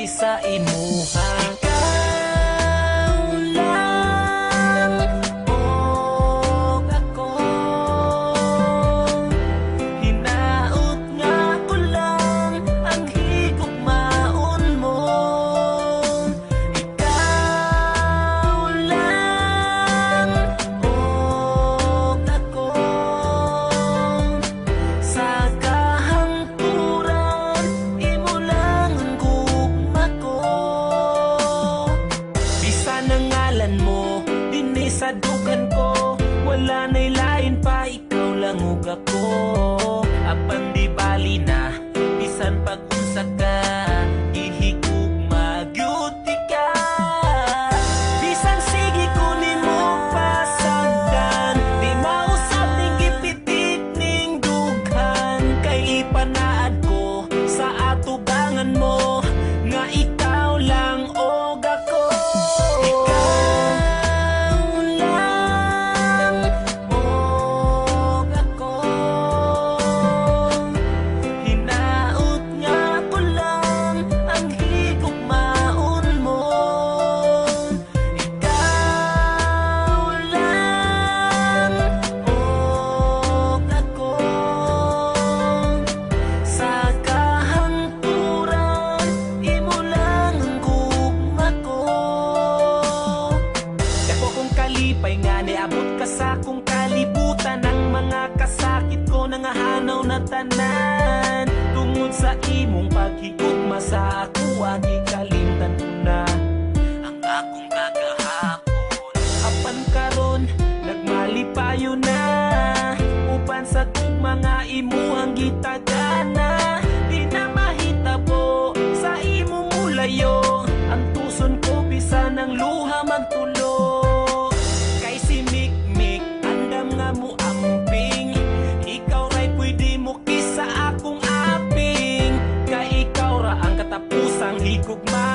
sa imuha. Sa dugan ko, wala na'y lain pa, ikaw lang ug ako. Apan di bali na, bisan pag-unsa ka, ihigug magyuti ka. Bisan sige kunin mo pasagdan, di mausap ning gipitik ning dughan. Kay ipanaad ko sa atubangan mo, nga ikaw lang og ako. Kalipay nga niabot ka sa akong kalibutan, ang mga kasakit ko nangahanaw na tanan. Tungod sa imong paghigugma sa ako, gikalimtan ko na ang akong kagahapon. Apan karon nagmalipayo na, uban sa mga imuhang gitagana. Di na mahitabo sa imong mulayo, ang tuson ko bisan ng luha magtulo. Higugma